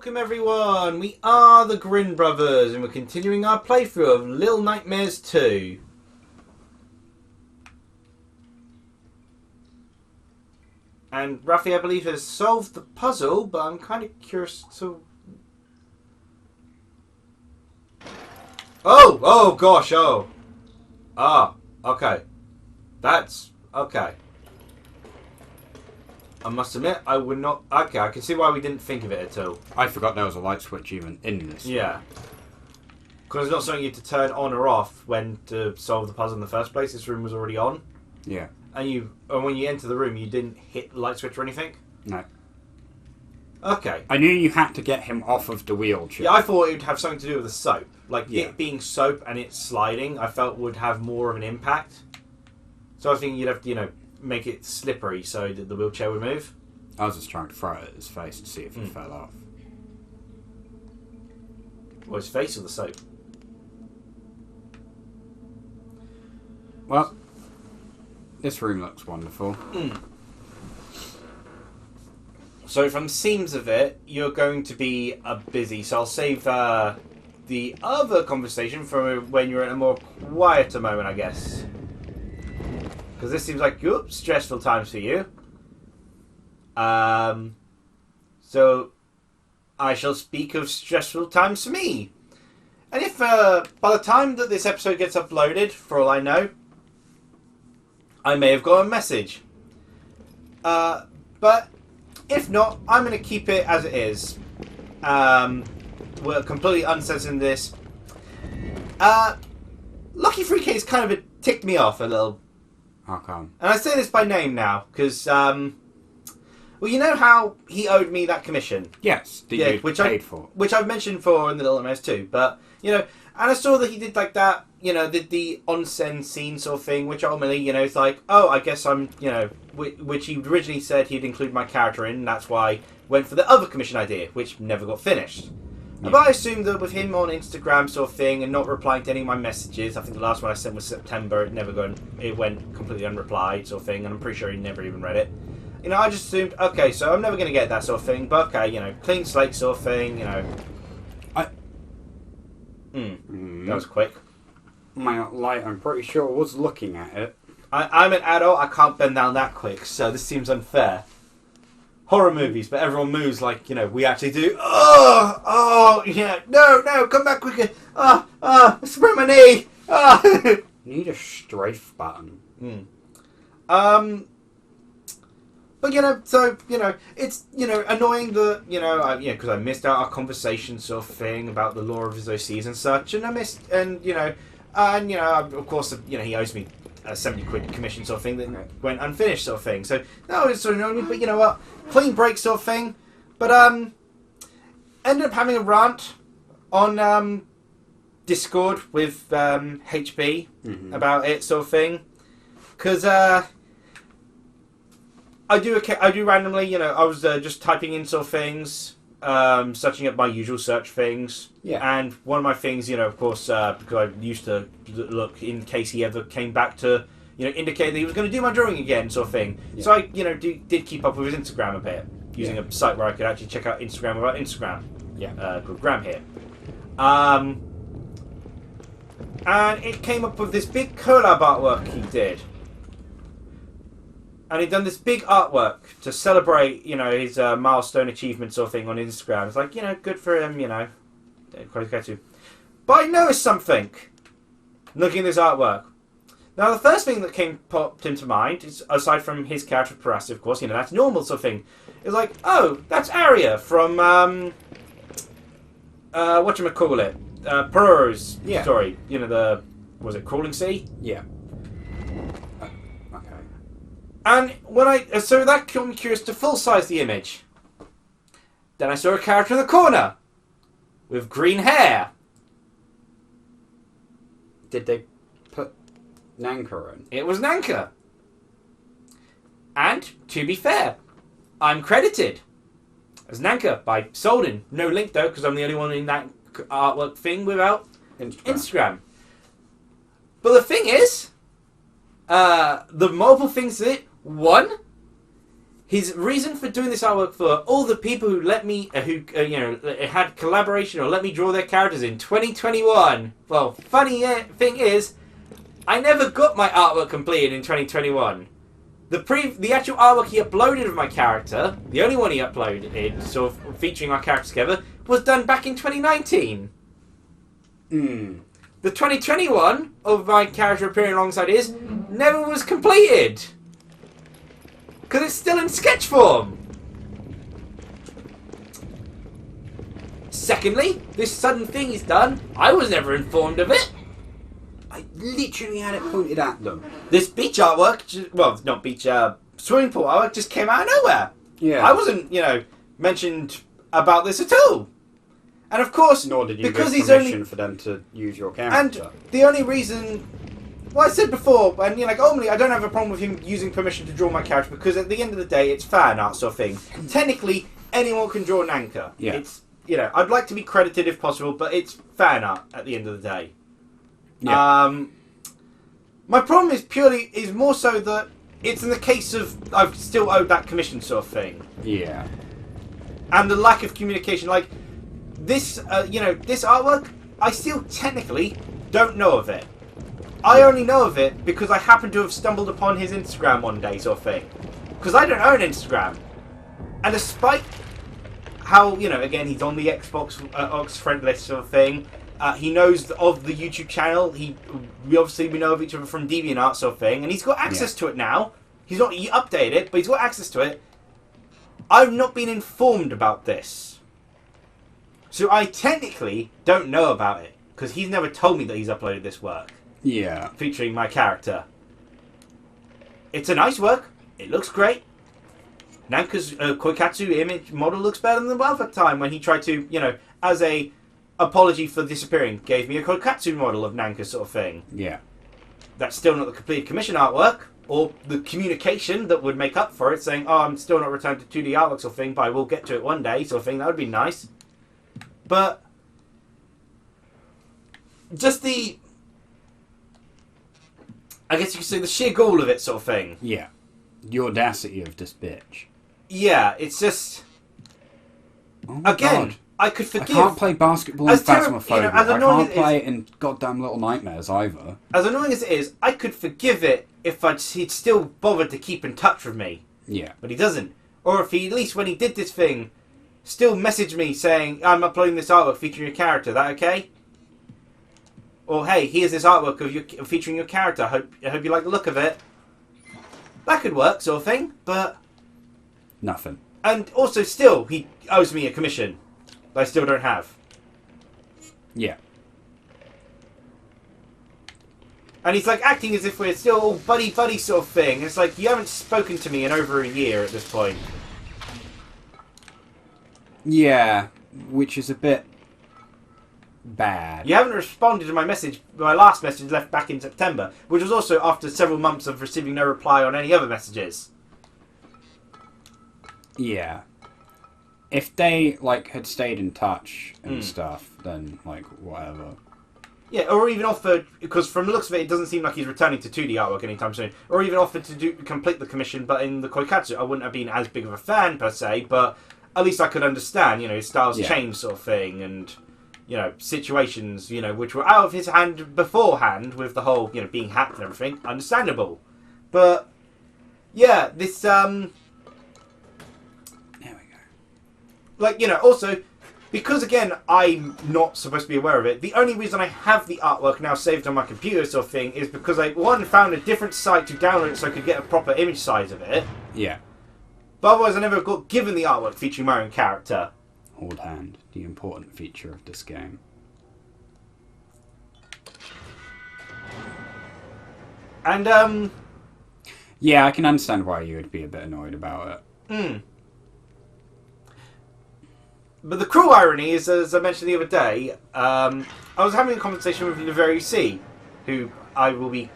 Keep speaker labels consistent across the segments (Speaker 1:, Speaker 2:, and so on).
Speaker 1: Welcome everyone, we are the Grin brothers and we're continuing our playthrough of Little Nightmares 2. And Rafi, I believe, has solved the puzzle, but I'm kind of curious to... Oh gosh, oh. Ah, okay. That's... okay. I must admit, I would not... okay, I can see why we didn't think of it at all.
Speaker 2: I forgot there was a light switch even in this.
Speaker 1: Yeah. Because it's not something you have to turn on or off when to solve the puzzle in the first place. This room was already on.
Speaker 2: Yeah.
Speaker 1: And when you enter the room, you didn't hit the light switch or anything?
Speaker 2: No.
Speaker 1: Okay.
Speaker 2: I knew you had to get him off of the wheelchair.
Speaker 1: Yeah, I thought it would have something to do with the soap. Like,
Speaker 2: yeah.
Speaker 1: It being soap and it sliding, I felt would have more of an impact. So I was thinking you'd have to, make it slippery so that the wheelchair would move.
Speaker 2: I was just trying to throw it at his face to see if it fell off.
Speaker 1: Well, his face or the soap?
Speaker 2: Well, this room looks wonderful.
Speaker 1: So from the seams of it, you're going to be busy. So I'll save the other conversation for when you're in a more quieter moment, I guess. Because this seems like stressful times for you. So I shall speak of stressful times for me. And if by the time that this episode gets uploaded, for all I know, I may have got a message. But if not, I'm going to keep it as it is. We're completely uncensoring this. Lucky 3K has kind of ticked me off a little.
Speaker 2: How come?
Speaker 1: And I say this by name now, because, well, you know how he owed me that commission?
Speaker 2: Yes, you paid for.
Speaker 1: Which I've mentioned for in the Little Nightmares too, but, and I saw that he did like that, did the onsen scene sort of thing, which ultimately, it's like, oh, I guess I'm, which he originally said he'd include my character in, and that's why I went for the other commission idea, which never got finished. Yeah. But I assumed that with him on Instagram sort of thing and not replying to any of my messages, I think the last one I sent was September, it went completely unreplied sort of thing, and I'm pretty sure he never even read it. I just assumed, okay, so I'm never going to get that sort of thing, but okay, clean slate sort of thing, That was quick.
Speaker 2: I'm pretty sure was looking at it.
Speaker 1: I'm an adult, I can't bend down that quick, so this seems unfair. Horror movies, but everyone moves like, we actually do. No, come back quicker. Sprain my knee.
Speaker 2: You need a strafe button.
Speaker 1: But, so, it's, annoying that, because I missed out our conversation sort of thing about the lore of his OCs and such, and I missed, and, of course, he owes me a 70 quid commission sort of thing that went unfinished sort of thing. So, no, it's sort of annoying me, but you know what? Clean break sort of thing. But, ended up having a rant on, Discord with, HB about it sort of thing. Because, I do randomly, I was just typing in sort of things, searching up my usual search things.
Speaker 2: Yeah.
Speaker 1: And one of my things, of course, because I used to look in case he ever came back to, indicate that he was going to do my drawing again, sort of thing. Yeah. So I, did keep up with his Instagram a bit, using a site where I could actually check out Instagram about Instagram.
Speaker 2: Yeah.
Speaker 1: Called Gram here. And it came up with this big collab artwork he did. And he'd done this big artwork to celebrate, his milestone achievement sort of thing on Instagram. It's like, good for him, But I noticed something looking at this artwork. Now, the first thing that popped into mind, is, aside from his character Fattest, of course, that's normal sort of thing, is like, oh, that's Arya from, whatchamacallit, Pero's story. Was it Crawling Sea?
Speaker 2: Yeah.
Speaker 1: And so that got me curious to full size the image. Then I saw a character in the corner with green hair.
Speaker 2: Did they put Nanka in?
Speaker 1: It was Nanka. And to be fair, I'm credited as Nanka by Souldin. No link though, because I'm the only one in that artwork thing without Instagram. But the thing is, the multiple things in it. One, his reason for doing this artwork for all the people who let me, had collaboration or let me draw their characters in 2021. Well, funny thing is, I never got my artwork completed in 2021. The actual artwork he uploaded of my character, the only one he uploaded, sort of featuring our characters together, was done back in 2019. The 2021 of my character appearing alongside his never was completed. Because it's still in sketch form. Secondly, this sudden thing he's done, I was never informed of it.
Speaker 2: I literally had it pointed at them.
Speaker 1: This beach artwork, not beach, swimming pool artwork just came out of nowhere.
Speaker 2: Yeah.
Speaker 1: I wasn't, mentioned about this at all. And of course,
Speaker 2: nor did you
Speaker 1: because
Speaker 2: give
Speaker 1: he's
Speaker 2: permission
Speaker 1: only
Speaker 2: for them to use your character.
Speaker 1: And the only reason, well, I said before, and ultimately, I don't have a problem with him using permission to draw my character because at the end of the day, it's fan art sort of thing. Technically, anyone can draw Nanka.
Speaker 2: Yeah.
Speaker 1: It's I'd like to be credited if possible, but it's fan art at the end of the day.
Speaker 2: Yeah.
Speaker 1: My problem is more so that it's in the case of I've still owed that commission sort of thing.
Speaker 2: Yeah.
Speaker 1: And the lack of communication, like this, this artwork, I still technically don't know of it. I only know of it because I happen to have stumbled upon his Instagram one day sort of thing. Because I don't own Instagram. And despite how, again, he's on the Xbox Ox friend list sort of thing, he knows of the YouTube channel, we know of each other from DeviantArt sort of thing, and he's got access to it now. He's not updated it, but he's got access to it. I've not been informed about this. So I technically don't know about it, because he's never told me that he's uploaded this work.
Speaker 2: Yeah.
Speaker 1: Featuring my character. It's a nice work. It looks great. Nanka's Koikatsu image model looks better than the other time when he tried to, as a apology for disappearing, gave me a Koikatsu model of Nanka sort of thing.
Speaker 2: Yeah.
Speaker 1: That's still not the completed commission artwork, or the communication that would make up for it, saying, oh, I'm still not returned to 2D artwork sort of thing, but I will get to it one day sort of thing. That would be nice. But just I guess you could say the sheer goal of it sort of thing.
Speaker 2: Yeah. The audacity of this bitch.
Speaker 1: Yeah, it's just...
Speaker 2: Oh my God.
Speaker 1: I could forgive...
Speaker 2: I can't play basketball in Phasmophobia.
Speaker 1: as
Speaker 2: I
Speaker 1: annoying
Speaker 2: can't play it in goddamn Little Nightmares either.
Speaker 1: As annoying as it is, I could forgive it if he'd still bothered to keep in touch with me.
Speaker 2: Yeah.
Speaker 1: But he doesn't. Or if he, at least when he did this thing, still messaged me saying, I'm uploading this artwork featuring your character, that okay? Or, hey, here's this artwork of featuring your character, I hope you like the look of it. That could work, sort of thing, but...
Speaker 2: Nothing.
Speaker 1: And also, still, he owes me a commission that I still don't have.
Speaker 2: Yeah.
Speaker 1: And he's like acting as if we're still all buddy-buddy sort of thing. It's like, you haven't spoken to me in over a year at this point.
Speaker 2: Yeah, which is a bit bad.
Speaker 1: You haven't responded to my last message left back in September, which was also after several months of receiving no reply on any other messages.
Speaker 2: Yeah. If they, had stayed in touch and stuff, then, whatever.
Speaker 1: Yeah, or even offered, because from the looks of it, it doesn't seem like he's returning to 2D artwork anytime soon. Or even offered to complete the commission, but in the Koikatsu, I wouldn't have been as big of a fan, per se, but at least I could understand, his style's changed sort of thing, and, situations, which were out of his hand beforehand, with the whole, being hacked and everything, understandable. But, yeah, this,
Speaker 2: There we go.
Speaker 1: Also, because, again, I'm not supposed to be aware of it, the only reason I have the artwork now saved on my computer sort of thing is because I, found a different site to download it so I could get a proper image size of it.
Speaker 2: Yeah.
Speaker 1: But otherwise I never got given the artwork featuring my own character.
Speaker 2: Hold hand, the important feature of this game.
Speaker 1: And,
Speaker 2: Yeah, I can understand why you would be a bit annoyed about it.
Speaker 1: But the cruel irony is, as I mentioned the other day, I was having a conversation with Levery, who I will be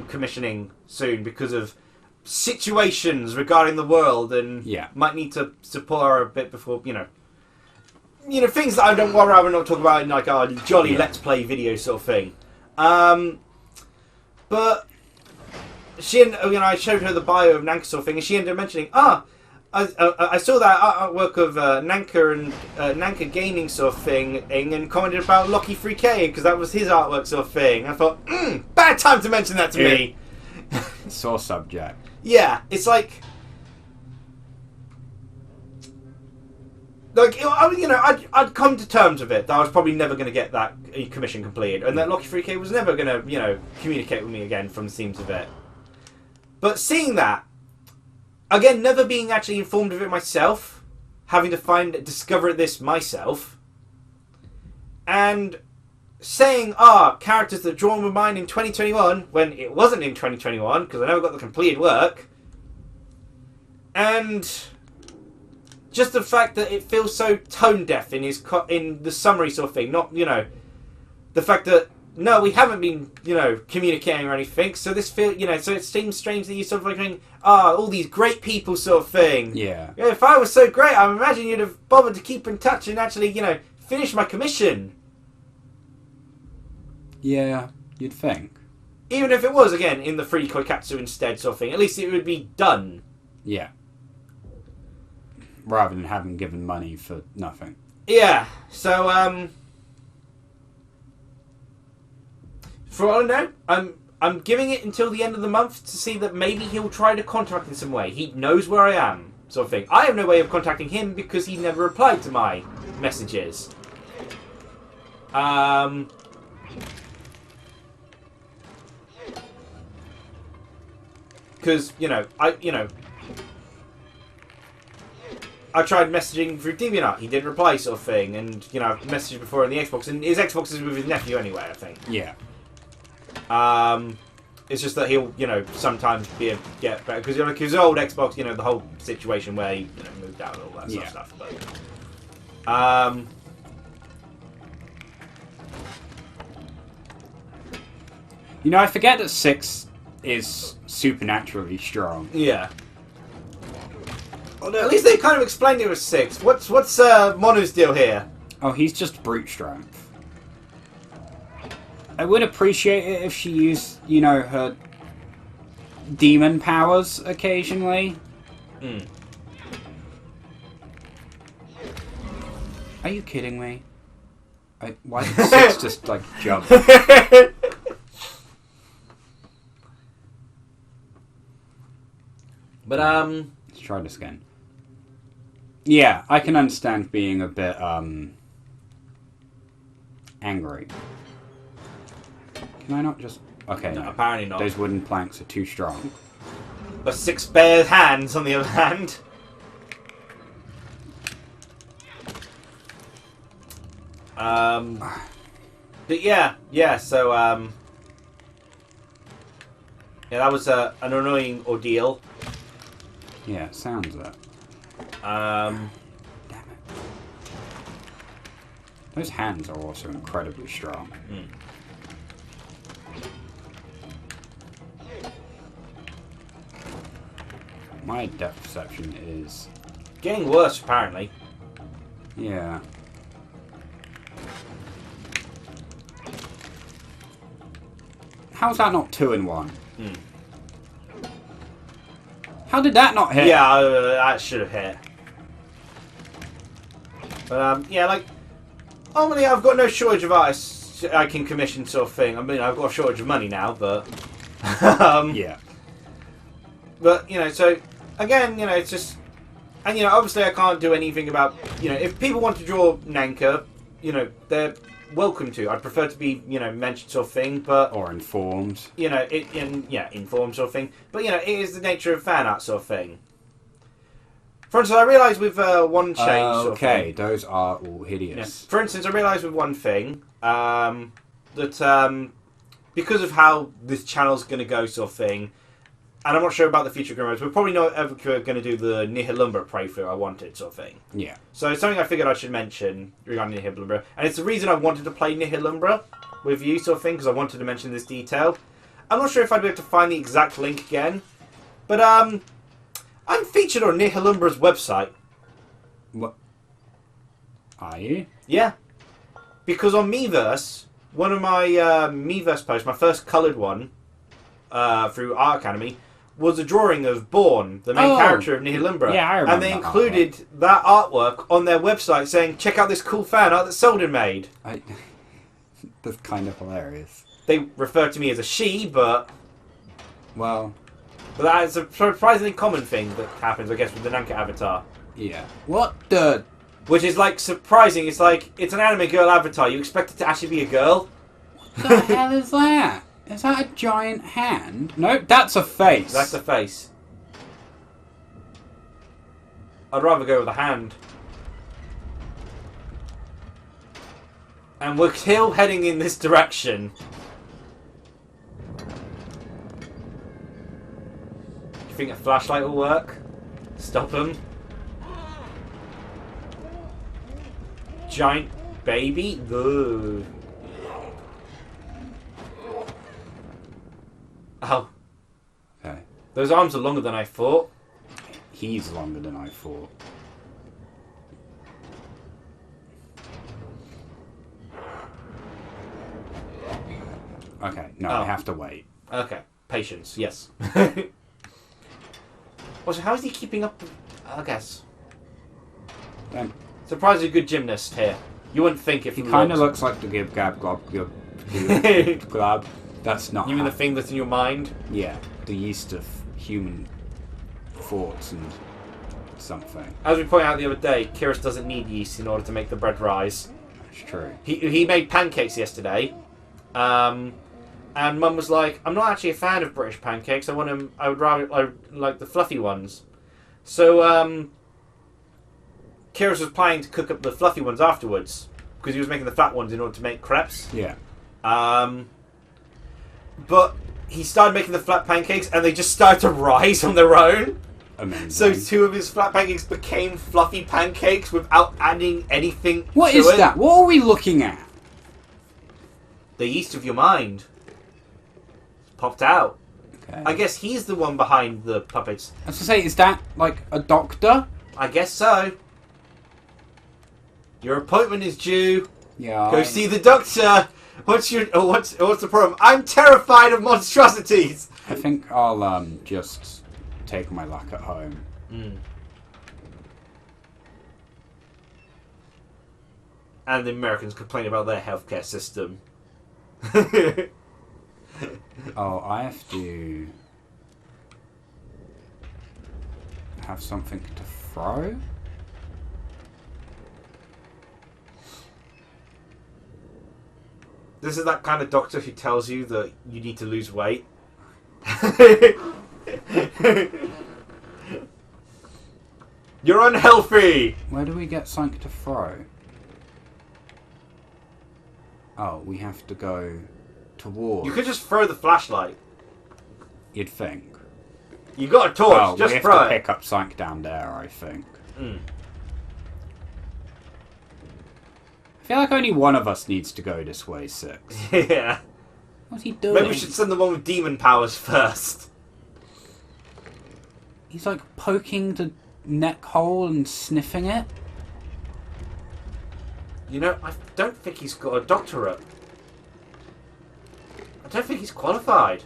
Speaker 1: commissioning soon because of situations regarding the world, and might need to support her a bit before, things that I don't want rather not talk about in like a jolly Let's Play video sort of thing. But she, I showed her the bio of Nanka sort of thing, and she ended up mentioning, I saw that artwork of Nanka and Nanka Gaming sort of thing, and commented about Locky 3K because that was his artwork sort of thing. I thought, bad time to mention that to me.
Speaker 2: Sore subject.
Speaker 1: Yeah, it's like I'd come to terms with it that I was probably never going to get that commission completed, and that Locky 3K was never going to communicate with me again from the seams of it. But seeing that. Again, never being actually informed of it myself, having to discover this myself, and saying, characters that drawn my mind in 2021, when it wasn't in 2021, because I never got the completed work, and just the fact that it feels so tone-deaf in the summary sort of thing, not, the fact that, no, we haven't been, communicating or anything. So so it seems strange that you sort of like going, all these great people sort of thing.
Speaker 2: Yeah.
Speaker 1: If I was so great, I imagine you'd have bothered to keep in touch and actually, finish my commission.
Speaker 2: Yeah, you'd think.
Speaker 1: Even if it was, again, in the free Koikatsu instead sort of thing, at least it would be done.
Speaker 2: Yeah. Rather than having given money for nothing.
Speaker 1: Yeah. So, for all I know, I'm giving it until the end of the month to see that maybe he'll try to contact in some way. He knows where I am, sort of thing. I have no way of contacting him because he never replied to my messages. Because I tried messaging through DeviantArt. He didn't reply, sort of thing. And I've messaged before on the Xbox, and his Xbox is with his nephew anyway, I think.
Speaker 2: Yeah.
Speaker 1: It's just that he'll, sometimes get better because his old Xbox, the whole situation where he moved out and all that sort of stuff. But,
Speaker 2: I forget that 6 is supernaturally strong.
Speaker 1: Yeah. Although at least they kind of explained it was 6. What's Mono's deal here?
Speaker 2: Oh, he's just brute strength. I would appreciate it if she used, her demon powers occasionally. Are you kidding me? Why did 6 just, jump?
Speaker 1: But,
Speaker 2: Let's try this again. Yeah, I can understand being a bit, angry. Can I not just... Okay, no.
Speaker 1: Apparently not.
Speaker 2: Those wooden planks are too strong.
Speaker 1: But 6 bare hands, on the other hand. But yeah, so, that was an annoying ordeal.
Speaker 2: Yeah, it sounds it.
Speaker 1: Damn
Speaker 2: it. Those hands are also incredibly strong. My depth perception is...
Speaker 1: getting worse, apparently.
Speaker 2: Yeah. How's that not 2 in 1? How did that not hit?
Speaker 1: Yeah, that should have hit. But, ultimately I've got no shortage of artists I can commission sort of thing. I mean, I've got a shortage of money now, but...
Speaker 2: yeah.
Speaker 1: But, so, again, it's just... And, obviously I can't do anything about... if people want to draw Nanka, they're welcome to. I'd prefer to be, mentioned sort of thing, but...
Speaker 2: Or informed.
Speaker 1: Informed sort of thing. But, it is the nature of fan art sort of thing. For instance, I realised with one change sort of thing...
Speaker 2: Okay, those are all hideous.
Speaker 1: For instance, I realised with one thing, that because of how this channel's going to go sort of thing, and I'm not sure about the future Grim, we're probably not ever going to do the Nihilumbra playthrough I wanted sort of thing.
Speaker 2: Yeah.
Speaker 1: So it's something I figured I should mention regarding Nihilumbra, and it's the reason I wanted to play Nihilumbra with you sort of thing, because I wanted to mention this detail. I'm not sure if I'd be able to find the exact link again, but I'm featured on Nihilumbra's website.
Speaker 2: What? Are you?
Speaker 1: Yeah. Because on Miiverse, one of my Miiverse posts, my first coloured one, through Art Academy, was a drawing of Bourne, the main character of Nihilumbra.
Speaker 2: Yeah, I remember.
Speaker 1: And they included that artwork on their website saying, check out this cool fan art that Souldin made.
Speaker 2: That's kind of hilarious.
Speaker 1: They refer to me as a she, but
Speaker 2: Well,
Speaker 1: that is a surprisingly common thing that happens, I guess, with the Nanka avatar.
Speaker 2: yeah. What the...
Speaker 1: Which is, like, surprising. It's like, it's an anime girl avatar. You expect it to actually be a girl?
Speaker 2: What the hell is that? Is that a giant hand? No, that's a face.
Speaker 1: That's a face. I'd rather go with a hand. And we're still heading in this direction. Do you think a flashlight will work? Stop them? Giant baby? Ugh. Oh.
Speaker 2: Okay.
Speaker 1: Those arms are longer than I thought.
Speaker 2: He's longer than I thought. Okay, no, I have to wait.
Speaker 1: Okay. Patience, yes. Also, how is he keeping up with... I guess. Surprisingly good gymnast here. You wouldn't think if
Speaker 2: he kind of looks like the Gib Gab Glob Glob. That's not.
Speaker 1: You mean the thing that's in your mind?
Speaker 2: Yeah, the yeast of human thoughts and something.
Speaker 1: As we pointed out the other day, Kyrus doesn't need yeast in order to make the bread rise.
Speaker 2: That's true.
Speaker 1: He made pancakes yesterday, and Mum was like, "I'm not actually a fan of British pancakes. I like the fluffy ones." So Kyrus was planning to cook up the fluffy ones afterwards because he was making the fat ones in order to make crepes.
Speaker 2: Yeah.
Speaker 1: But he started making the flat pancakes and they just started to rise on their own.
Speaker 2: Amazing.
Speaker 1: So 2 of his flat pancakes became fluffy pancakes without adding anything
Speaker 2: What
Speaker 1: to
Speaker 2: is
Speaker 1: it.
Speaker 2: that? What are we looking at?
Speaker 1: The yeast of your mind. It's popped out.
Speaker 2: Okay.
Speaker 1: I guess he's the one behind the puppets.
Speaker 2: I was going to say, is that like a doctor?
Speaker 1: I guess so. Your appointment is due.
Speaker 2: Yeah.
Speaker 1: Go see the doctor. What's the problem? I'm terrified of monstrosities.
Speaker 2: I think I'll just take my luck at home.
Speaker 1: And the Americans complain about their healthcare system.
Speaker 2: Oh, I have to have something to throw?
Speaker 1: This is that kind of doctor who tells you that you need to lose weight. You're unhealthy!
Speaker 2: Where do we get something to throw? Oh, we have to go towards...
Speaker 1: You could just throw the flashlight.
Speaker 2: You'd think.
Speaker 1: You got a torch,
Speaker 2: Oh,
Speaker 1: just
Speaker 2: we have
Speaker 1: throw
Speaker 2: to
Speaker 1: it.
Speaker 2: pick up something down there, I think. I feel like only one of us needs to go this way, Six.
Speaker 1: Yeah.
Speaker 2: What's he doing?
Speaker 1: Maybe we should send the one with demon powers first.
Speaker 2: He's like poking the neck hole and sniffing it.
Speaker 1: You know, I don't think he's got a doctorate. I don't think he's qualified.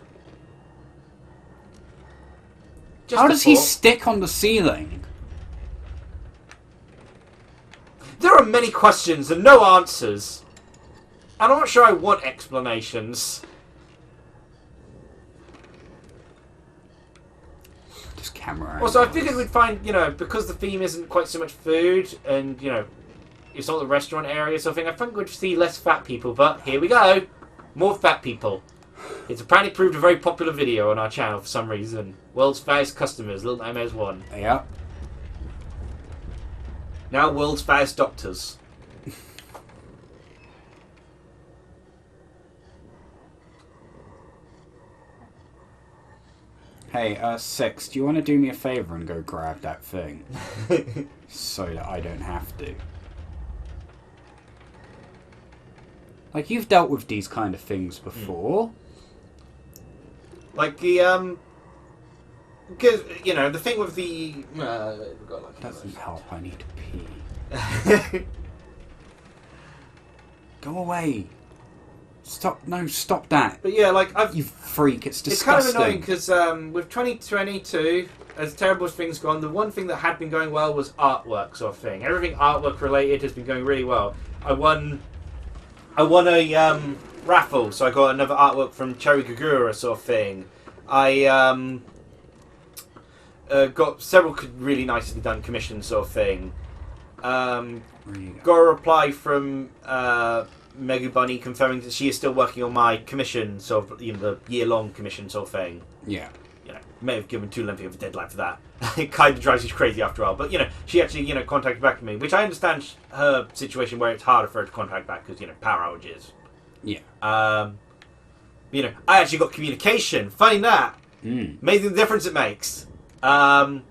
Speaker 1: Just
Speaker 2: How
Speaker 1: a
Speaker 2: does he
Speaker 1: thought.
Speaker 2: stick on the ceiling?
Speaker 1: There are many questions and no answers. And I'm not sure I want explanations.
Speaker 2: Just camera.
Speaker 1: Also, I
Speaker 2: angles.
Speaker 1: figured we'd find, you know, because the theme isn't quite so much food and, you know, it's not the restaurant area sort of thing, I think we'd see less fat people, but here we go. More fat people. It's apparently proved a very popular video on our channel for some reason. World's fattest customers, Little Nightmares 1.
Speaker 2: Yep.
Speaker 1: Now world's fattest doctors.
Speaker 2: Hey, Six, do you want to do me a favour and go grab that thing? So that I don't have to. Like, you've dealt with these kind of things before.
Speaker 1: Like the, because, you know, the thing with the...
Speaker 2: Doesn't help, I need to pee. Go away. Stop that.
Speaker 1: But yeah, like
Speaker 2: You freak! It's
Speaker 1: it's kind
Speaker 2: disgusting.
Speaker 1: of annoying because with 2022, as terrible as things gone, the one thing that had been going well was artwork sort of thing. Everything artwork related has been going really well. I won a raffle, so I got another artwork from Cherry Gagura sort of thing. I got several really nicely done commissions sort of thing. Got a reply from Megu Bunny confirming that she is still working on my commission, sort of, the year-long commission sort of thing.
Speaker 2: Yeah.
Speaker 1: May have given too lengthy of a deadline for that. It kind of drives you crazy after a while. But, she actually, contacted back to me, which I understand her situation where it's harder for her to contact back because, power outages.
Speaker 2: Yeah.
Speaker 1: I actually got communication. Funny that. Amazing the difference it makes. And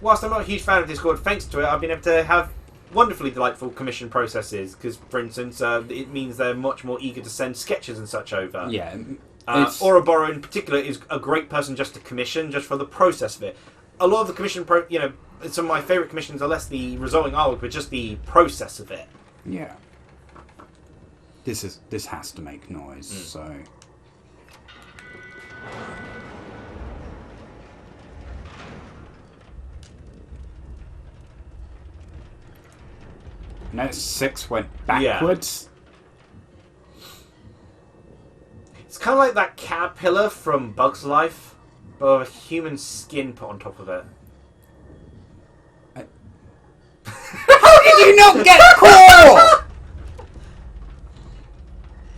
Speaker 1: whilst I'm not a huge fan of Discord, thanks to it, I've been able to have wonderfully delightful commission processes. Because, for instance, it means they're much more eager to send sketches and such over.
Speaker 2: Yeah.
Speaker 1: Ouroboros in particular is a great person just to commission, just for the process of it. A lot of the commission, some of my favourite commissions are less the resulting artwork, but just the process of it.
Speaker 2: Yeah. This has to make noise, so... No, 6 went backwards.
Speaker 1: It's kind of like that caterpillar from Bug's Life, but with a human skin put on top of it.
Speaker 2: How did you not get caught?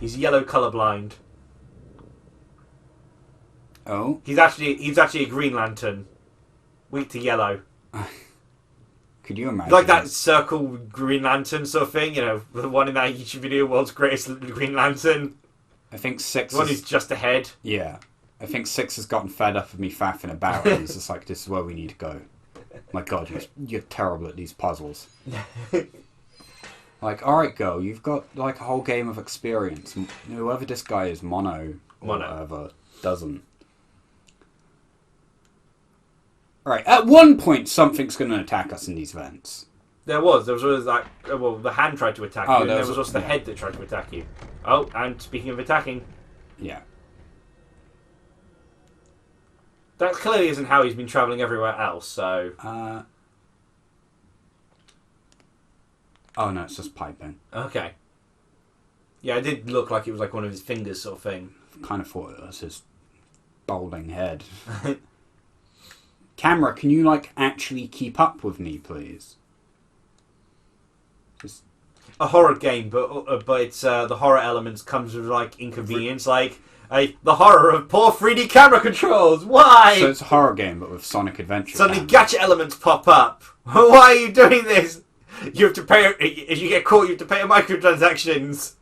Speaker 1: He's yellow colorblind.
Speaker 2: Oh,
Speaker 1: He's actually a Green Lantern, weak to yellow.
Speaker 2: could you imagine?
Speaker 1: Like that circle Green Lantern sort of thing, the one in that YouTube video, World's Greatest Green Lantern.
Speaker 2: I think 6
Speaker 1: The one who's just ahead.
Speaker 2: Yeah. I think 6 has gotten fed up of me faffing about and it's just like, this is where we need to go. My god, you're terrible at these puzzles. Like, alright girl, you've got like a whole game of experience. Whoever this guy is, Mono. Or whatever, doesn't. Alright, at one point something's going to attack us in these vents.
Speaker 1: There was always like, the hand tried to attack you, and there was also the head that tried to attack you. Oh, and speaking of attacking...
Speaker 2: Yeah.
Speaker 1: That clearly isn't how he's been travelling everywhere else, so...
Speaker 2: Oh no, it's just piping.
Speaker 1: Okay. Yeah, it did look like it was like one of his fingers sort of thing.
Speaker 2: Kind of thought it was his balding head. Camera, can you like actually keep up with me, please? Just...
Speaker 1: A horror game, but it's the horror elements comes with like inconvenience, like the horror of poor 3D camera controls. Why?
Speaker 2: So it's a horror game, but with Sonic Adventure.
Speaker 1: Suddenly, gacha elements pop up. Why are you doing this? You have to pay. If you get caught, you have to pay microtransactions.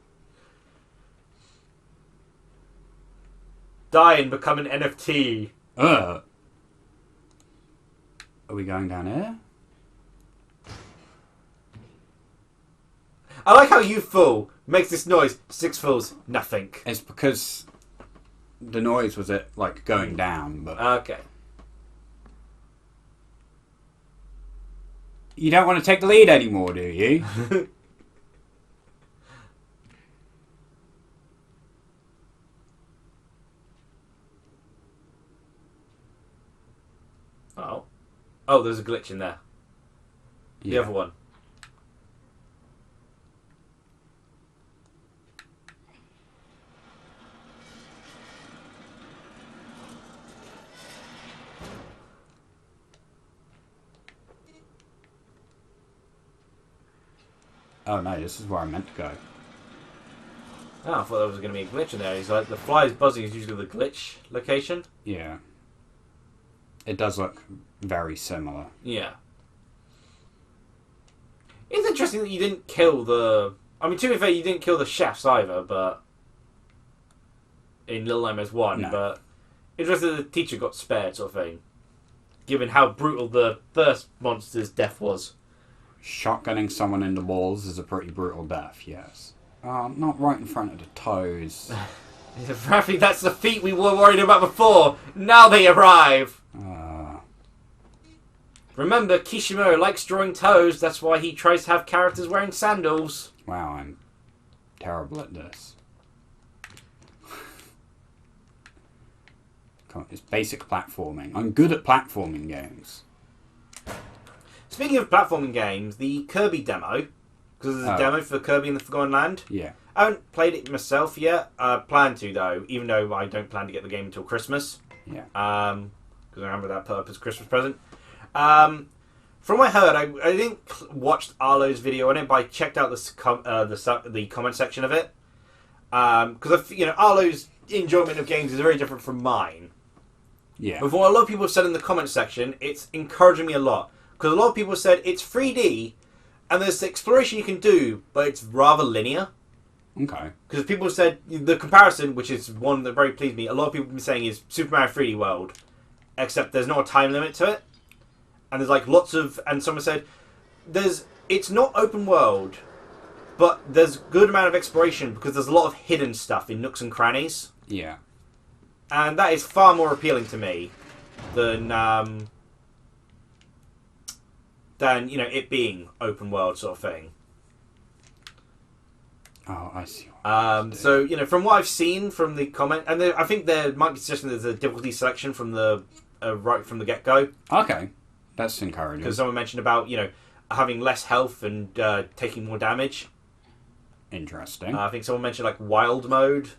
Speaker 1: Die and become an NFT.
Speaker 2: Are we going down here?
Speaker 1: I like how you fool makes this noise. 6 fools, nothing.
Speaker 2: It's because the noise was it like going down, but
Speaker 1: Okay.
Speaker 2: you don't want to take the lead anymore, do you?
Speaker 1: Oh, there's a glitch in there. The
Speaker 2: Yeah.
Speaker 1: other one.
Speaker 2: Oh no, this is where I meant to go.
Speaker 1: Oh, I thought there was going to be a glitch in there. He's like, the fly's buzzing is usually the glitch location.
Speaker 2: Yeah. It does look very similar.
Speaker 1: Yeah. It's interesting that you didn't kill the... I mean, to be fair, you didn't kill the chefs either, but... In Little Nightmares 1,
Speaker 2: No.
Speaker 1: but... Interesting that the teacher got spared, sort of thing. Given how brutal the first monster's death was.
Speaker 2: Shotgunning someone in the walls is a pretty brutal death, yes. Not right in front of the toes.
Speaker 1: Rafi, that's the feet we were worried about before! Now they arrive! Remember, Kishimoto likes drawing toes, that's why he tries to have characters wearing sandals.
Speaker 2: Wow, I'm terrible at this. Come on, it's basic platforming. I'm good at platforming games.
Speaker 1: Speaking of platforming games, the Kirby demo, because there's a demo for Kirby in the Forgotten Land.
Speaker 2: Yeah.
Speaker 1: I haven't played it myself yet. I plan to, though, even though I don't plan to get the game until Christmas.
Speaker 2: Yeah.
Speaker 1: Because I remember that put up as a Christmas present. From what I heard, I didn't watch Arlo's video on it, but I checked out the comment section of it. Because Arlo's enjoyment of games is very different from mine.
Speaker 2: Yeah.
Speaker 1: But from what a lot of people have said in the comment section, it's encouraging me a lot. Because a lot of people said it's 3D, and there's exploration you can do, but it's rather linear.
Speaker 2: Okay.
Speaker 1: Because people said the comparison, which is one that very pleased me, a lot of people have been saying is Super Mario 3D World, except there's not a time limit to it, and there's like lots of. And someone said it's not open world, but there's a good amount of exploration because there's a lot of hidden stuff in nooks and crannies.
Speaker 2: Yeah.
Speaker 1: And that is far more appealing to me than it being open world sort of thing.
Speaker 2: Oh, I see.
Speaker 1: So, from what I've seen from the comment, and I think there might be suggestion there's a difficulty selection from the right from the get-go.
Speaker 2: Okay. That's encouraging.
Speaker 1: Because someone mentioned about, having less health and taking more damage.
Speaker 2: Interesting.
Speaker 1: I think someone mentioned, like, wild mode.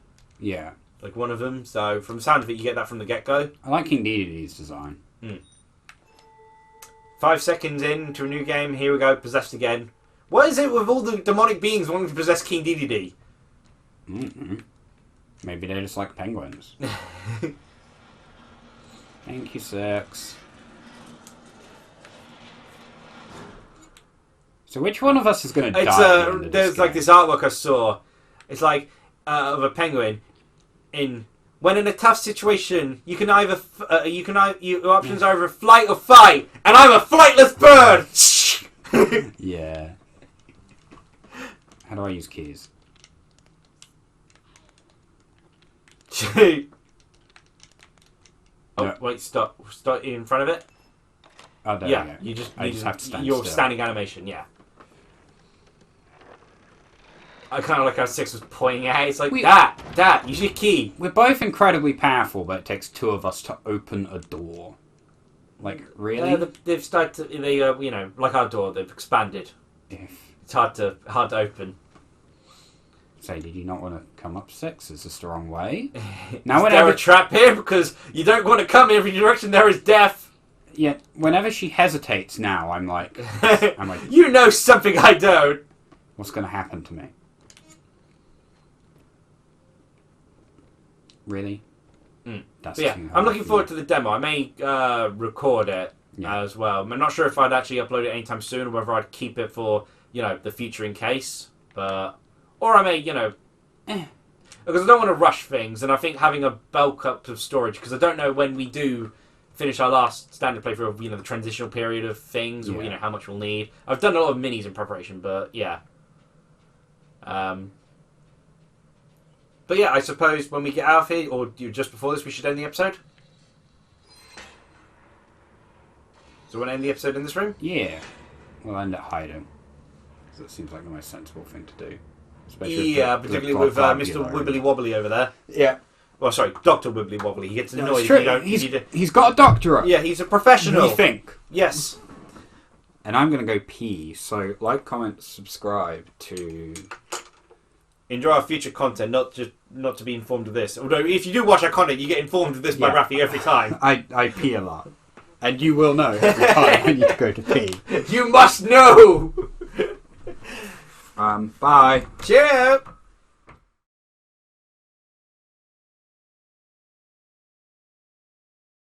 Speaker 2: Yeah.
Speaker 1: Like, one of them. So, from the sound of it, you get that from the get-go.
Speaker 2: I like King Dedede's design.
Speaker 1: 5 seconds into a new game, here we go, possessed again. What is it with all the demonic beings wanting to possess King Dedede?
Speaker 2: Mm-mm. Maybe they just like penguins. Thank you, Six. So which one of us is going to die?
Speaker 1: There's like this artwork I saw. It's like of a penguin when in a tough situation, you can either your options are either flight or fight, and I'm a flightless bird.
Speaker 2: Yeah. How do I use keys?
Speaker 1: Wait, stop in front of it.
Speaker 2: Oh, there
Speaker 1: yeah,
Speaker 2: we go.
Speaker 1: you just
Speaker 2: have to stand
Speaker 1: your
Speaker 2: still.
Speaker 1: standing animation. Yeah. I kind of like how Six was pointing at. It's like that. Use your key.
Speaker 2: We're both incredibly powerful, but it takes two of us to open a door. Like, really?
Speaker 1: They've started to, like our door, they've expanded. It's hard to open.
Speaker 2: Say, did you not want to come up Six? Is this the wrong way?
Speaker 1: Now, is there a trap here? Because you don't want to come in every direction. There is death.
Speaker 2: Yeah. Whenever she hesitates, now I'm like,
Speaker 1: you know something I don't.
Speaker 2: What's going to happen to me? Really? That's
Speaker 1: yeah, I'm looking forward to the demo. I may record it as well. I'm not sure if I'd actually upload it anytime soon, or whether I'd keep it for the future in case. Or I may because I don't want to rush things, and I think having a bulk up of storage, because I don't know when we do finish our last standard playthrough of the transitional period of things, or how much we'll need. I've done a lot of minis in preparation, but yeah. But yeah, I suppose when we get out of here, or just before this, we should end the episode. So we'll end the episode in this room?
Speaker 2: Yeah. We'll end at hiding. Because that seems like the most sensible thing to do. Especially
Speaker 1: particularly with Mr. Wibbly Wobbly over there.
Speaker 2: Yeah.
Speaker 1: Well, sorry, Dr. Wibbly Wobbly. He gets annoyed if you don't...
Speaker 2: He's got a doctorate.
Speaker 1: Yeah, he's a professional.
Speaker 2: We think.
Speaker 1: Yes.
Speaker 2: And I'm going to go pee. So, like, comment, subscribe to...
Speaker 1: Enjoy our future content, not to be informed of this. Although, if you do watch our content, you get informed of this by Rafi every time.
Speaker 2: I pee a lot. And you will know every time I need to go to pee.
Speaker 1: You must know!
Speaker 2: Bye.
Speaker 1: Cheerio!